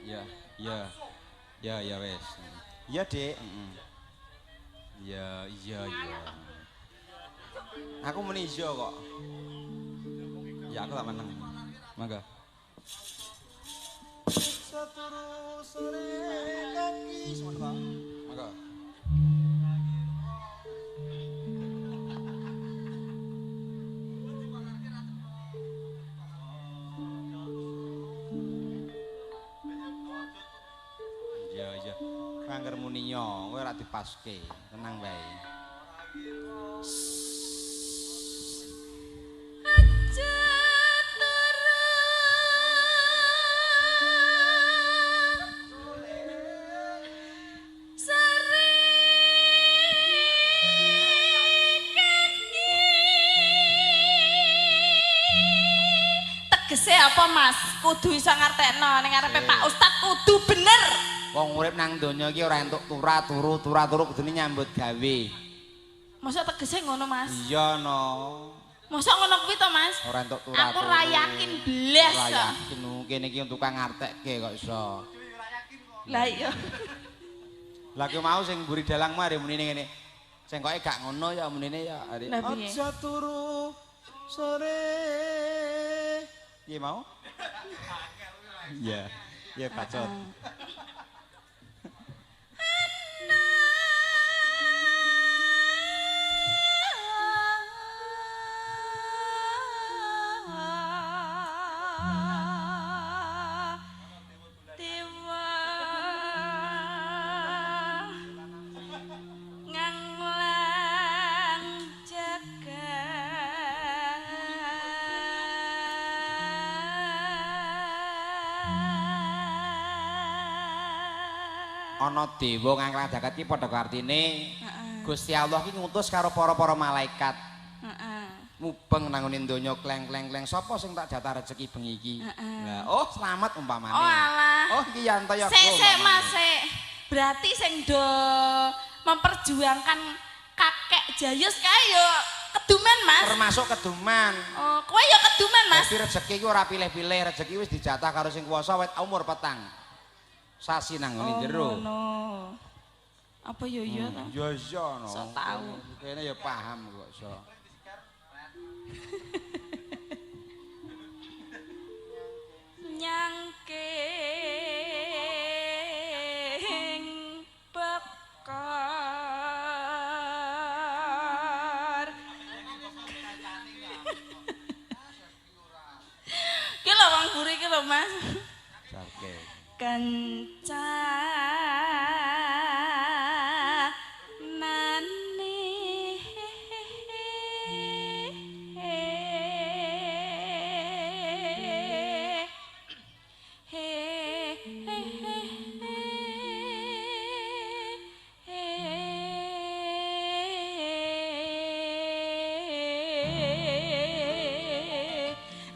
Ya, ya, ya wes. Iya, Dek. Ya, iya, iya. Aku muni ijo kok. Ya aku tak meneng. Mangga. Saturu sore kaki semono ta. Mangga. Iya, iya. Angger muni nyo, kowe ora dipaske. Tenang bae. Tegese apa Mas? Kudu iso ngartekno ning ngarepe Pak Ustad kudu bener. Wong urip nang donya iki ora entuk turu kudune nyambut gawe. Masa tegese ngono Mas? Iya no. Masa ngono kuwi to Mas? Ora entuk turu. Aku ra yakin blas. Ora yakin kene iki tukang ngartekke kok iso. Lah iya. Lah ki mau sing mburi dalang mari munine ngene. Sing koke gak ngono ya munine ya. Lah piye? Aja turu sore. Piye mau? Iya. Iya bacot. Ana dewa ngangklang jagat iki padha artine Gusti Allah iki ngutus karo para-para malaikat. Mubeng nang ngene donya kleng-kleng-kleng sapa sing tak jatah rezeki bengi iki. Lah oh selamat umpamane. Oh alah. Oh iki Yanto ya. Sik Mas sik. Berarti sing do memperjuangkan kakek Jayus kae yo keduman Mas. Termasuk keduman. Oh, kowe yo keduman Mas. Dadi rezeki iku ora pilih-pilih, rezeki wis dijatah karo sing kuwasa wit umur petang. Sasi nang ngene jero. Oh, apa yo iya ta? Ya iya no. Sok tau. Kene ya paham kok iso. Nyangking bekor. Ki lho wong buri ki lho Mas. Oke. Kencanane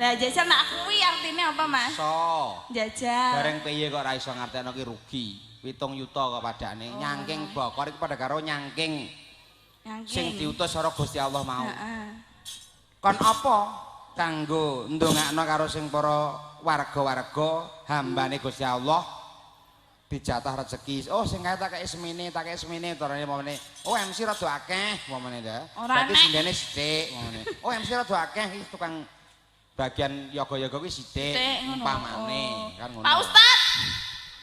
Lah jajal nak kuwi artinya apa Mas? So. Jajal. Bareng piye kok ora iso ngartekno ki rugi. 7 yuta kok padane. Nyangking bokor iki padha karo nyangking. Sing diutus karo Gusti Allah mau. Heeh. Kon apa kanggo ndongakno karo sing para warga-warga hambane Gusti Allah dijatah rezeki. Oh sing kae tak kei semene utarane momene. Oh MC rada akeh momene ta. Berarti sindene sithik momene. Oh MC rada akeh iki tukang bagian yoga-yoga kuwi sithik umpamane kan ngono. Pak Ustad.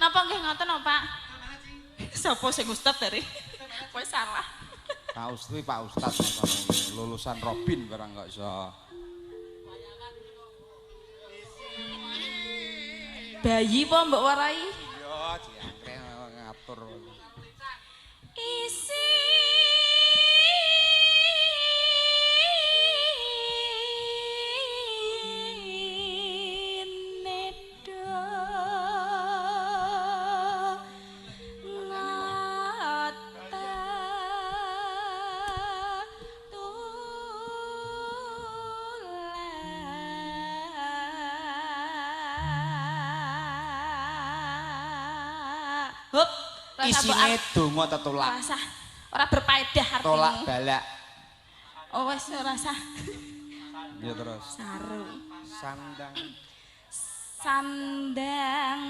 Napa nggih ngoten no, Pak? Sopo sing Ustad dari? Kowe salah. Pak Ustad lulusan Robin barang gak iso. Bayi po mbok warai? Iya, diangkre ngatur. Isi isine donga tetulak. Rasah ora berfaedah artinya. Tolak balak. Oh wis ora sah. Ya terus. Saru. Sandang. Sandang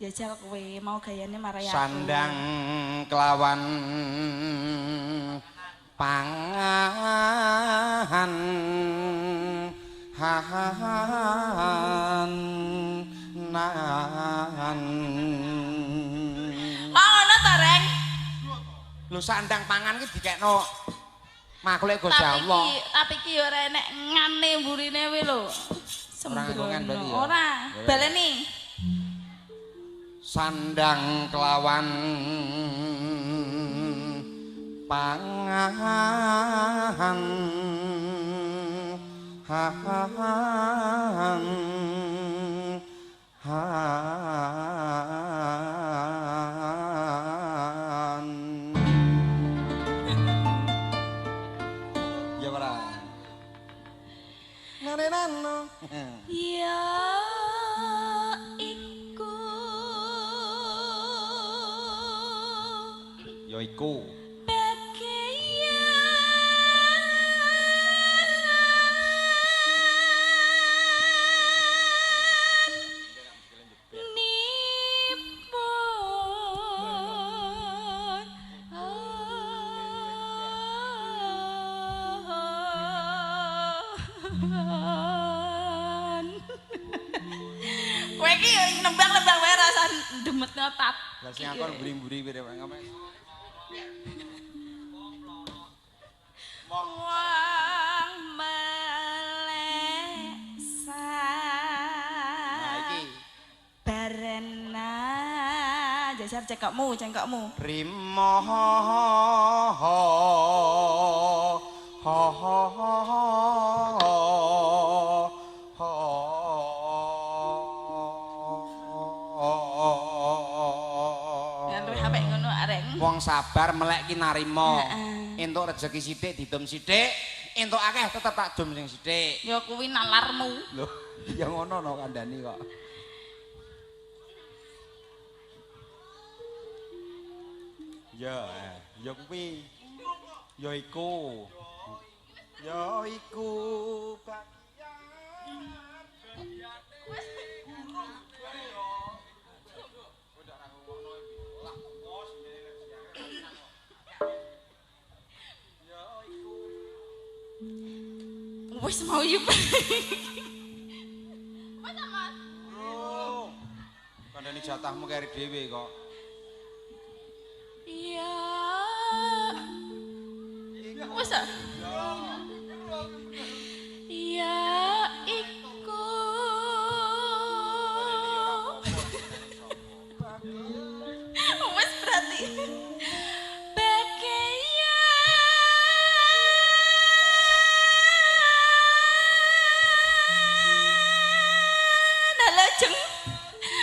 Jajal kowe mau gayane marai aku. Sandang kelawan pangan hahan nan. Ngono to, Reng? Lho sandang pangan ki dikekno makhluk Gusti Allah. Tapi ki ora enek ngane mburine we lho. Ngan bali ya. Ora, baleni. Sandang kelawan pangan hahan han. Ya ora. Nanenano. Ya iku. Ya iku. Kowe iki yo nembang-nembang wae rasa demet ngotat. Lah sing akon mburi-mburi kowe dhewe ngomong. Wong meleksa. Nah iki Barena jajar cengkokmu. Rimo wong sabar melek ki narima. Entuk rejeki sithik didum sithik, entuk akeh tetep tak dum sing sithik. Ya kuwi nalarmu. Lho, ya ngono no kandhani kok. Ya kuwi. Ya iku. Ya iku Wis mau yuk. Kandhani jatahmu kari dhewe kok. Iya. Wis ah. Iya iku. Wis berarti.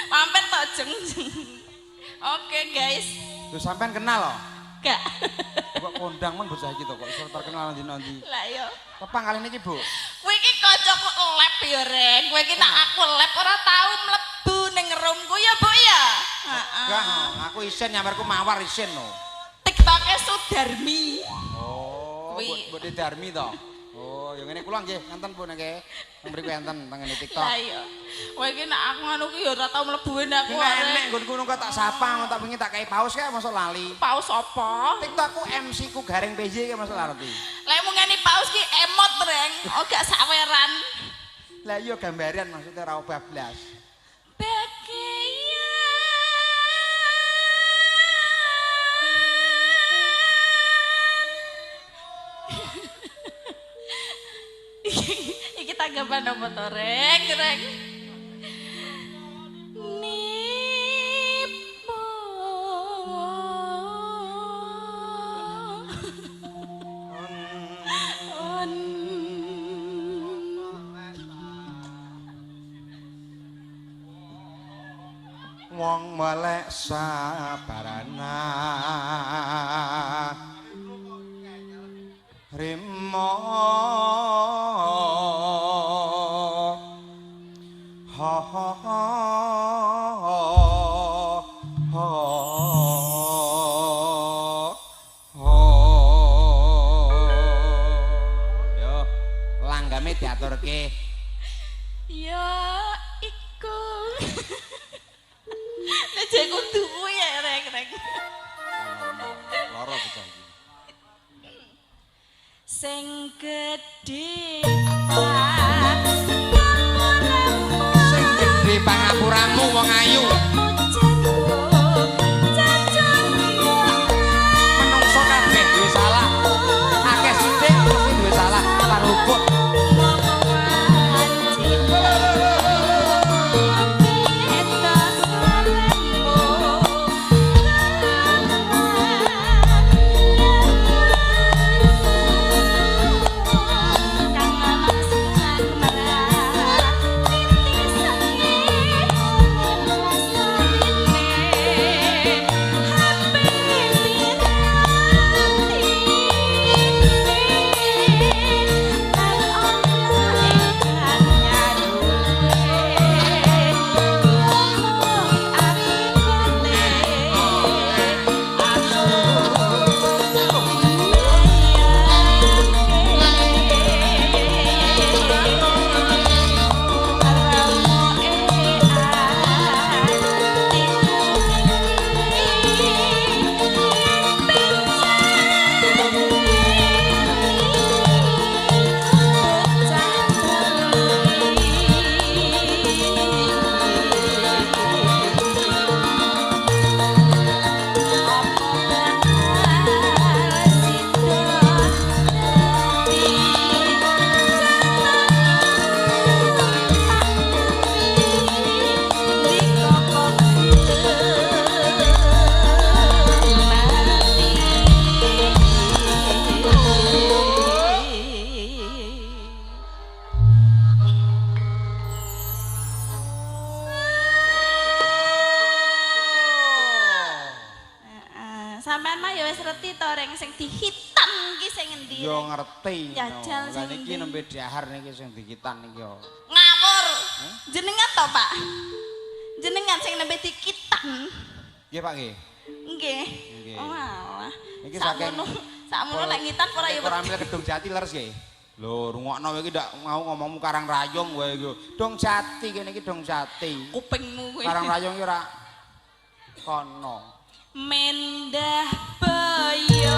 Mampir tok jeng. Oke guys. Lho sampean kenal loh? Gak. Kok kondang men bocah iki to kok iso terkenal ndi-ndi. Lah yo. Tepang kali niki, Bu. Kowe iki kancaku lab ya, Reng. Kowe iki tak aku lab ora tau mlebu ning roomku ya, Bu ya. Heeh. Enggak, aku isin nyamarku mawar isin no. TikTok-e Sudarmi. Oh, Mbok Darmi to. Oh, ya ngene kula nggih, enten pun nggih. Mriku enten teng TikTok. Lah iya. Kowe iki nek aku ngono ki ya ora tau mlebu aku. Nek nggonku ngono tak sapa, tak pengen tak kei paus kae mosok lali. Paus apa? TikTokku MC ku Garing PJ kae mosok larti. Lek mungane paus ki emot, Reng. Oh gak saweran. Lah iya gambaran maksudnya ora bablas. Iki tanggapan apa to, Reng? Nipo. Wong melek sabarana Rimo Yo langgame diaturke. Ya iku. gedhe Sing gedhe pangapuramu wong ayu. Menungso kabeh duwe salah. Akeh sithik mesti duwe salah. Parubuk. Sampean mah ya wis reti to reng sing dihitan iki sing endi? Yo ngerti. Jajal Lah sing niki endi? nembe dahar niki sing dikitan niki yo. Ngawur. Jenengan to, Pak? Jenengan sing nembe dikitan. Nggih, Pak nggih. Nggih. Nggih. Oh alah. Niki saking sakmono lek ngitan ora ya ora ambil Gedung Jati leres nggih. Lho, rungokno iki ndak mau ngomongmu Karang Rayong wae iki. Dong Jati kene iki Dong Jati. kupingmu kowe. Karang Rayong iki ora kono. Mendah Bayo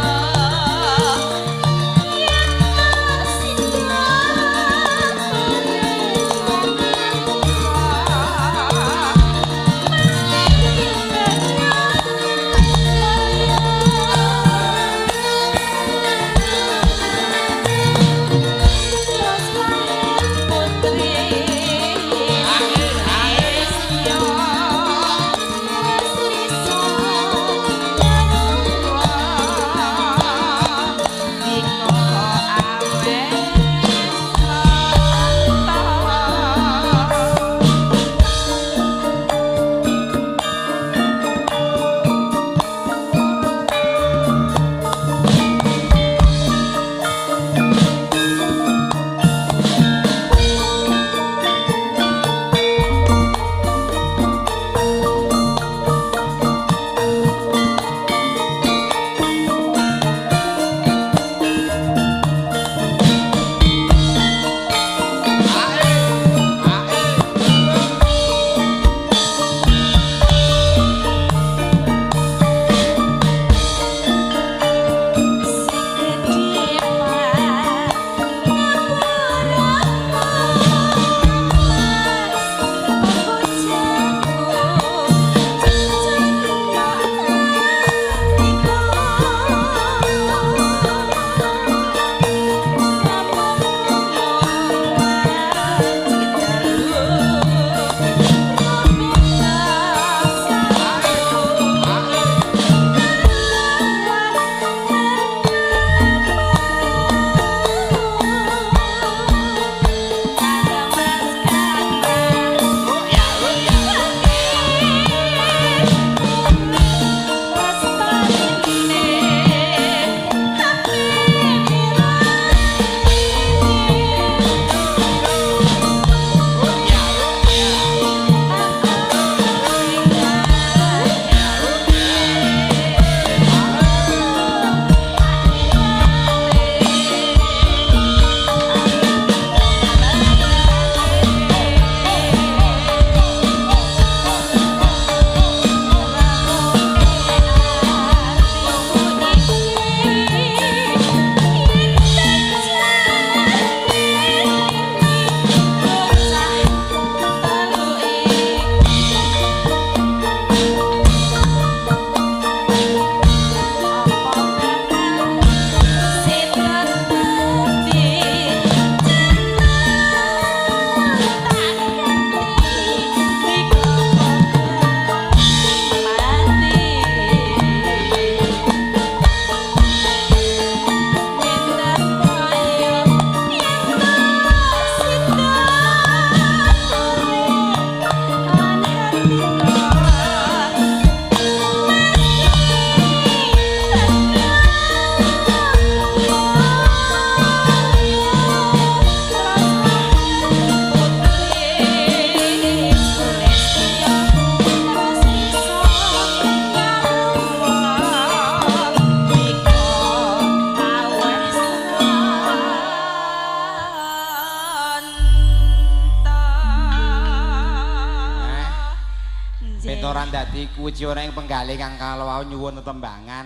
ora dadi kuwi ana ing penggalih kang kalau wau nyuwun tetembangan.